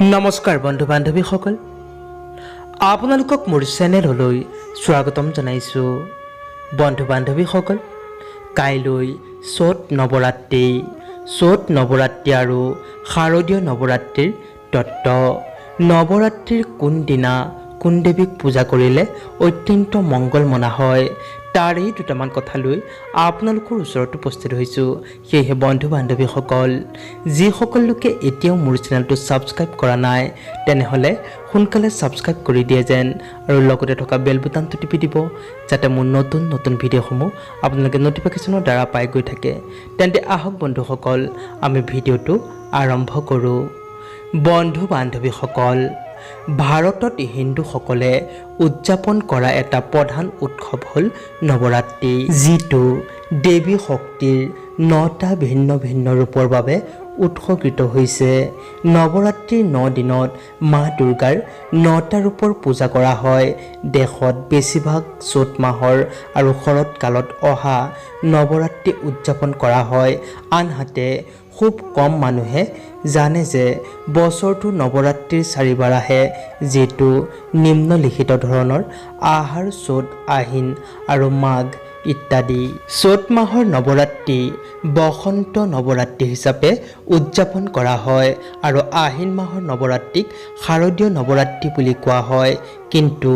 নমস্কাৰ বন্ধু বান্ধৱীসকল, আপোনালোকক মোৰ চেনেললৈ স্বাগতম জনাইছোঁ। বন্ধু বান্ধৱীসকল, কাইলৈ চ'ত নৱৰাত্ৰি আৰু শাৰদীয় নৱৰাত্ৰিৰ তত্ত্ব। নৱৰাত্ৰিৰ কোনদিনা কোন দেৱীক পূজা কৰিলে অত্যন্ত মংগল মনা হয়, তাৰেই দুটামান কথা লৈ আপোনালোকৰ ওচৰত উপস্থিত হৈছোঁ। সেয়েহে বন্ধু বান্ধৱীসকল, যিসকল লোকে এতিয়াও মোৰ চেনেলটো ছাবস্ক্ৰাইব কৰা নাই তেনেহ'লে সোনকালে ছাবস্ক্ৰাইব কৰি দিয়ে যেন, আৰু লগতে থকা বেল বুটামটো টিপি দিব যাতে মোৰ নতুন নতুন ভিডিঅ'সমূহ আপোনালোকে ন'টিফিকেশ্যনৰ দ্বাৰা পাই গৈ থাকে। তেন্তে আহক বন্ধুসকল, আমি ভিডিঅ'টো আৰম্ভ কৰোঁ। বন্ধু বান্ধৱীসকল, ভাৰতত হিন্দুসকলে উদযাপন কৰা এটা প্ৰধান উৎসৱ হ'ল নৱৰাত্ৰি, যিটো দেৱী শক্তিৰ 9টা ভিন্ন ভিন্ন ৰূপৰ বাবে উৎসৰ্গিত হৈছে। নৱৰাত্ৰিৰ 9 দিনত মা দুৰ্গাৰ 9টা ৰূপৰ পূজা কৰা হয়। দেশত বেছিভাগ চ'ত মাহৰ আৰু শৰৎকালত অহা নৱৰাত্ৰি উদযাপন কৰা হয়। আনহাতে খুব কম মানুহে জানে যে বছৰটো নৱৰাত্ৰিৰ 4বাৰ আহে, যিটো নিম্নলিখিত ধৰণৰ: আহাৰ, চ'ত, আহিন আৰু মাঘ ইত্যাদি। চ'ত মাহৰ নৱৰাত্ৰি বসন্ত নৱৰাত্ৰি হিচাপে উদযাপন কৰা হয় আৰু আহিন মাহৰ নৱৰাত্ৰিক শাৰদীয় নৱৰাত্ৰি বুলি কোৱা হয়। কিন্তু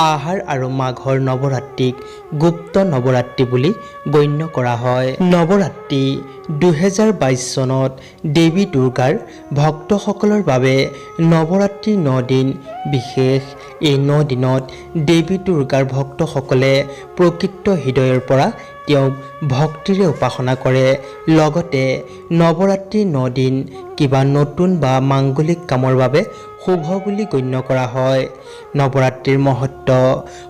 আহাৰ আৰু মাঘৰ নৱৰাত্ৰিক গুপ্ত নৱৰাত্ৰি বুলি গণ্য কৰা হয়। নৱৰাত্ৰি 2022 চনত দেৱী দুৰ্গাৰ ভক্তসকলৰ বাবে নৱৰাত্ৰিৰ 9 দিন বিশেষ। এই 9 দিনত দেৱী দুৰ্গাৰ ভক্তসকলে প্ৰকৃত হৃদয়ৰ পৰা তেওঁক ভক্তিৰে উপাসনা কৰে। লগতে নৱৰাত্ৰিৰ 9 দিন কিবা নতুন বা মাংগলিক কামৰ বাবে শুভ বুলি গণ্য কৰা হয়। নৱৰাত্ৰিৰ মহত্ব: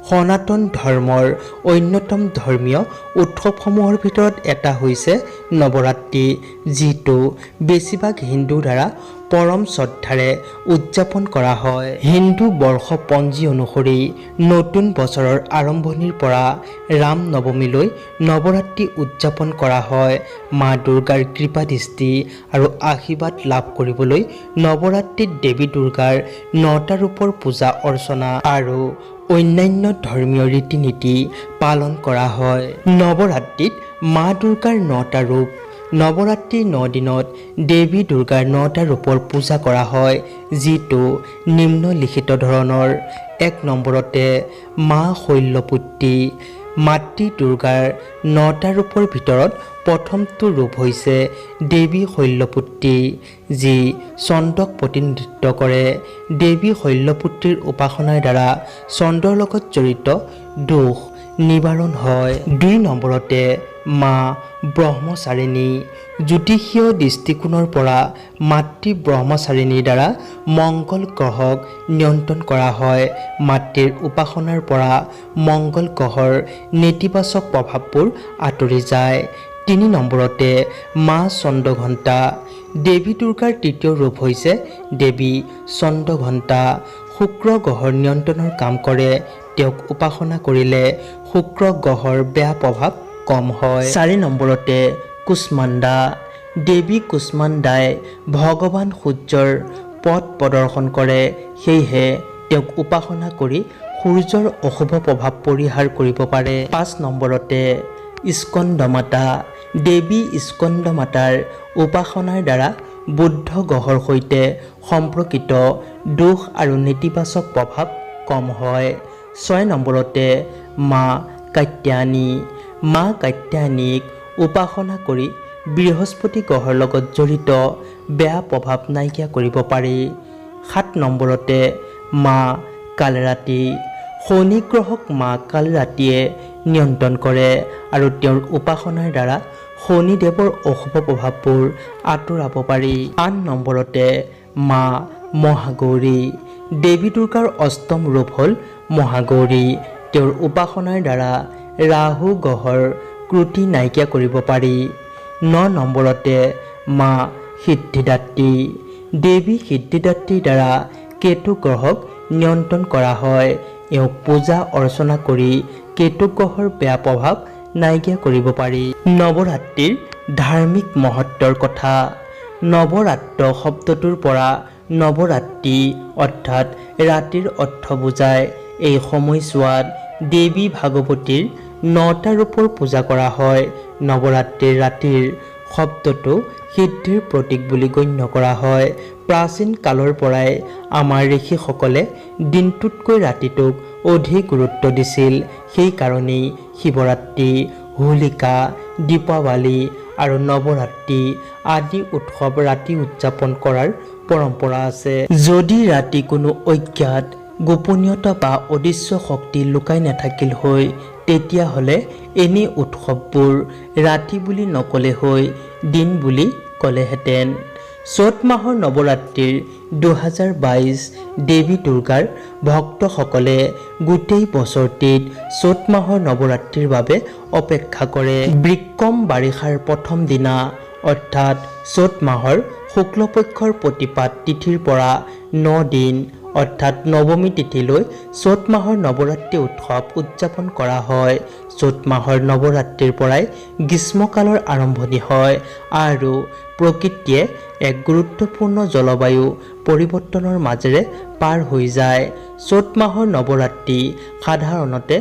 সনাতন ধৰ্মৰ অন্যতম ধৰ্মীয় উৎসৱসমূহৰ ভিতৰত এটা হৈছে নৱৰাত্ৰি, যিটো বেছিভাগ হিন্দুৰ দ্বাৰা পৰম শ্ৰদ্ধাৰে উদযাপন কৰা হয়। হিন্দু বৰ্ষপঞ্জী অনুসৰি নতুন বছৰৰ আৰম্ভণিৰ পৰা ৰাম নৱমীলৈ নৱৰাত্ৰি উদযাপন কৰা হয়। মা দুৰ্গাৰ কৃপা দৃষ্টি আৰু আশীৰ্বাদ লাভ কৰিবলৈ নৱৰাত্ৰিত দেৱী দুৰ্গাৰ 9টা ৰূপৰ পূজা অৰ্চনা আৰু অন্যান্য ধৰ্মীয় ৰীতি নীতি পালন কৰা হয়। নৱৰাত্ৰিত মা দুৰ্গাৰ 9টা ৰূপ: নৱৰাত্ৰিৰ 9 দিনত দেৱী দুৰ্গাৰ 9টা ৰূপৰ পূজা কৰা হয়, যিটো নিম্নলিখিত ধৰণৰ: 1 নম্বৰতে মা শৈলপুত্ৰী। মাতৃ দুৰ্গাৰ 9টা ৰূপৰ ভিতৰত প্ৰথমটো ৰূপ হৈছে দেৱী শৈলপুত্ৰী, যি চন্দ্ৰক প্ৰতিনিধিত্ব কৰে। দেৱী শৈলপুত্ৰীৰ উপাসনাৰ দ্বাৰা চন্দ্ৰৰ লগত জড়িত দোষ নিবাৰণ হয়। 2 নম্বৰতে মা ব্ৰহ্মচাৰিণী। জ্যোতিষীয় দৃষ্টিকোণৰ পৰা মাতৃ ব্ৰহ্মচাৰিণীৰ দ্বাৰা মংগল গ্ৰহক নিয়ন্ত্ৰণ কৰা হয়। মাতৃৰ উপাসনাৰ পৰা মংগল গ্ৰহৰ নেতিবাচক প্ৰভাৱবোৰ আঁতৰি যায়। 3 নম্বৰতে মা চন্দ্ৰঘণ্টা। দেৱী দুৰ্গাৰ 3য় ৰূপ হৈছে দেৱী চন্দ্ৰঘণ্টা। শুক্ৰ গ্ৰহৰ নিয়ন্ত্ৰণৰ কাম কৰে। তেওঁক উপাসনা কৰিলে শুক্ৰ গ্ৰহৰ বেয়া প্ৰভাৱ কম হয়। 4 নম্বৰতে কুষ্মাণ্ডা। দেৱী কুষ্মাণ্ডাই ভগৱান সূৰ্যৰ পথ প্ৰদৰ্শন কৰে, সেয়েহে তেওঁক উপাসনা কৰি সূৰ্যৰ অশুভ প্ৰভাৱ পৰিহাৰ কৰিব পাৰে। 5 নম্বৰতে স্কন্দমাতা। দেৱী স্কন্দমাতাৰ উপাসনাৰ দ্বাৰা বুধ গ্ৰহৰ সৈতে সম্পৰ্কিত দোষ আৰু নেতিবাচক প্ৰভাৱ কম হয়। 6 নম্বৰতে মা কাত্যায়নী। মা কাত্যায়নীক উপাসনা কৰি বৃহস্পতি গ্ৰহৰ লগত জড়িত বেয়া প্ৰভাৱ নাইকিয়া কৰিব পাৰি। 7 নম্বৰতে মা কালৰাত্ৰি। শনি গ্ৰহক মা কালৰাত্ৰিয়ে নিয়ন্ত্ৰণ কৰে আৰু তেওঁৰ উপাসনাৰ দ্বাৰা শনিদেৱৰ অশুভ প্ৰভাৱবোৰ আঁতৰাব পাৰি। 8 নম্বৰতে মা মহাগৌৰী। দেৱী দুৰ্গাৰ 8ম ৰূপ হ'ল মহাগৌৰী। তেওঁৰ উপাসনাৰ দ্বাৰা ৰাহু গ্ৰহৰ ক্ৰোটি নাইকিয়া কৰিব পাৰি। 9 নম্বৰতে মা সিদ্ধিদাত্ৰী। দেৱী সিদ্ধিদাত্ৰীৰ দ্বাৰা কেতু গ্ৰহক নিয়ন্ত্ৰণ কৰা হয়। এওঁক পূজা অৰ্চনা কৰি কেতু গ্ৰহৰ বেয়া প্ৰভাৱ নাইকিয়া কৰিব পাৰি। নৱৰাত্ৰিৰ ধাৰ্মিক মহত্বৰ কথা। নৱৰাত্ৰ শব্দটোৰ পৰা নৱৰাত্ৰি অৰ্থাৎ ৰাতিৰ অৰ্থ বুজায়। এই সময়ছোৱাত দেৱী ভাগৱতীৰ 9টা ৰূপৰ পূজা কৰা হয়। নৱৰাত্ৰিৰ ৰাতিৰ শব্দটো সিদ্ধিৰ প্ৰতীক বুলি গণ্য কৰা হয়। প্ৰাচীন কালৰ পৰাই আমাৰ ঋষিসকলে দিনটোতকৈ ৰাতিটোক অধিক গুৰুত্ব দিছিল। সেইকাৰণেই শিৱৰাত্ৰি, হোলিকা, দীপাৱলী আৰু নৱৰাত্ৰি আদি উৎসৱ ৰাতি উদযাপন কৰাৰ পৰম্পৰা আছে। যদি ৰাতি কোনো অজ্ঞাত গোপনীয়তা বা অদৃশ্য শক্তি লুকাই নাথাকিল হয়, তেতিয়াহ'লে এনে উৎসৱবোৰ ৰাতি বুলি নকলে হৈ দিন বুলি ক'লেহেঁতেন। চ'ত মাহৰ নৱৰাত্ৰিৰ 2022 দেৱী দুৰ্গাৰ ভক্তসকলে গোটেই বছৰটিত চ'ত মাহৰ নৱৰাত্ৰিৰ বাবে অপেক্ষা কৰে। বৃক্কম বাৰিষাৰ প্ৰথম দিনা অৰ্থাৎ চ'ত মাহৰ শুক্লপক্ষৰ প্ৰতিপাদ তিথিৰ পৰা 9 দিন অৰ্থাৎ নৱমী তিথিলৈ চ'ত মাহৰ নৱৰাত্ৰি উৎসৱ উদযাপন কৰা হয়। চ'ত মাহৰ নৱৰাত্ৰিৰ পৰাই গ্ৰীষ্মকালৰ আৰম্ভণি হয় আৰু প্ৰকৃতিয়ে এক গুৰুত্বপূৰ্ণ জলবায়ু পৰিৱৰ্তনৰ মাজেৰে পাৰ হৈ যায়। চ'ত মাহৰ নৱৰাত্ৰি সাধাৰণতে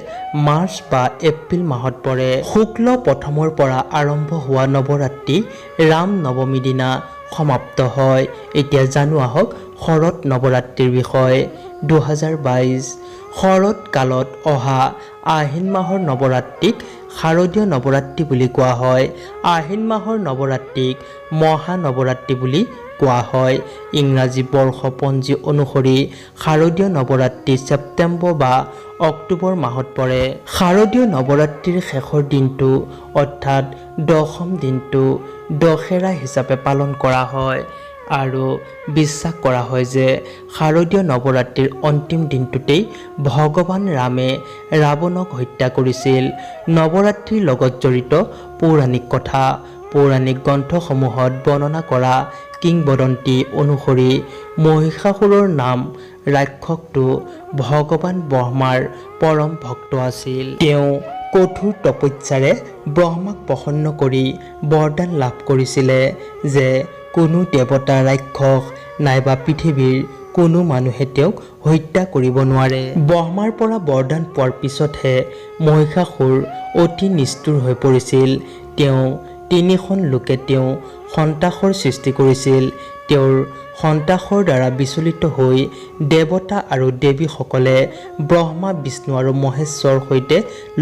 মাৰ্চ বা এপ্ৰিল মাহত পৰে। শুক্ল প্ৰথমৰ পৰা আৰম্ভ হোৱা নৱৰাত্ৰি ৰাম নৱমী দিনা সমাপ্ত হয়। এতিয়া জানো আহক শৰৎ নৱৰাত্ৰিৰ বিষয়ে। 2022 শৰৎ কালত অহা আহিন মাহৰ নৱৰাত্ৰিক শাৰদীয় নৱৰাত্ৰি বুলি কোৱা হয়। আহিন মাহৰ নৱৰাত্ৰিক মহা নৱৰাত্ৰি বুলি কোৱা হয়। ইংৰাজী বৰ্ষপঞ্জী অনুসৰি শাৰদীয় নৱৰাত্ৰি ছেপ্টেম্বৰ বা অক্টোবৰ মাহত পৰে। শাৰদীয় নৱৰাত্ৰিৰ শেষৰ দিনটো অৰ্থাৎ দশম দিনটো দশেৰা হিচাপে পালন কৰা হয় আৰু বিশ্বাস কৰা হয় যে শাৰদীয় নৱৰাত্ৰিৰ অন্তিম দিনটোতেই ভগৱান ৰামে ৰাৱণক হত্যা কৰিছিল। নৱৰাত্ৰিৰ লগত জড়িত পৌৰাণিক কথা। পৌৰাণিক গ্ৰন্থসমূহত বৰ্ণনা কৰা কিংবদন্তি অনুসৰি মহিষাসুৰৰ নাম ৰাক্ষসটো ভগৱান ব্ৰহ্মাৰ পৰম ভক্ত আছিল। তেওঁ কঠোৰ তপস্যাৰে ব্ৰহ্মাক প্ৰসন্ন কৰি বৰদান লাভ কৰিছিলে যে কোনো দেৱতা, ৰাক্ষস নাইবা পৃথিৱীৰ কোনো মানুহে তেওঁক হত্যা কৰিব নোৱাৰে। ব্ৰহ্মাৰ পৰা বৰদান পোৱাৰ পিছতহে মহিষাসুৰ অতি নিষ্ঠুৰ হৈ পৰিছিল। তেওঁ 3খন লোকে তেওঁ সন্ত্ৰাসৰ সৃষ্টি কৰিছিল। তেওঁৰ সন্ত্ৰাসৰ দ্বাৰা বিচলিত হৈ দেৱতা আৰু দেৱীসকলে ব্ৰহ্মা, বিষ্ণু আৰু মহেশ্বৰৰ সৈতে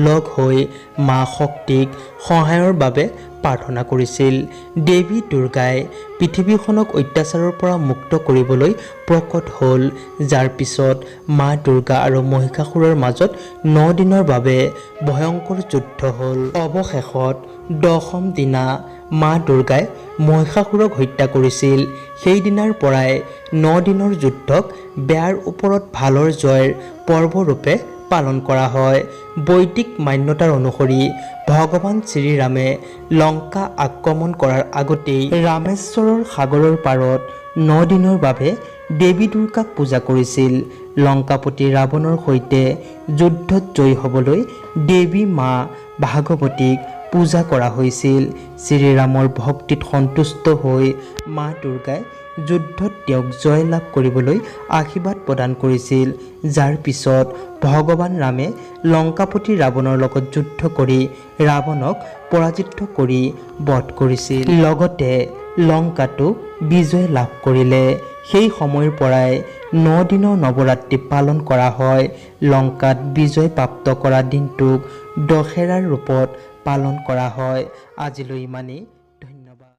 লগ হৈ মা শক্তিক সহায়ৰ বাবে প্ৰাৰ্থনা কৰিছিল। দেৱী দুৰ্গাই পৃথিৱীখনক অত্যাচাৰৰ পৰা মুক্ত কৰিবলৈ প্ৰকট হ'ল, যাৰ পিছত মা দুৰ্গা আৰু মহিষাসুৰৰ মাজত 9 দিনৰ বাবে ভয়ংকৰ যুদ্ধ হ'ল। অৱশেষত দশম দিনা মা দুৰ্গাই মহিষাসুৰক হত্যা কৰিছিল। সেই দিনাৰ পৰাই 9 দিনৰ যুদ্ধক বেয়াৰ ওপৰত ভালৰ জয়ৰ পৰ্বৰূপে পালন কৰা হয়। বৈদিক মান্যতাৰ অনুসৰি ভগৱান শ্ৰীৰামে লংকা আক্ৰমণ কৰাৰ আগতেই ৰামেশ্বৰৰ সাগৰৰ পাৰত 9 দিনৰ বাবে দেৱী দুৰ্গাক পূজা কৰিছিল। লংকাপতি ৰাৱণৰ সৈতে যুদ্ধত জয়ী হ'বলৈ দেৱী মা ভাগৱতীক পূজা কৰা হৈছিল। শ্ৰীৰামৰ ভক্তিত সন্তুষ্ট হৈ মা দুৰ্গাই যুদ্ধত তেওঁক জয় লাভ কৰিবলৈ আশীৰ্বাদ প্ৰদান কৰিছিল, যাৰ পিছত ভগৱান ৰামে লংকাপতি ৰাৱণৰ লগত যুদ্ধ কৰি ৰাৱণক পৰাজিত কৰি বধ কৰিছিল, লগতে লংকাটো বিজয় লাভ কৰিলে। সেই সময়ৰ পৰাই 9 দিনৰ নৱৰাত্ৰি পালন কৰা হয়। লংকাত বিজয় প্ৰাপ্ত কৰা দিনটোক দশেৰাৰ ৰূপত পালন কৰা হয়। আজিলৈ ইমানেই।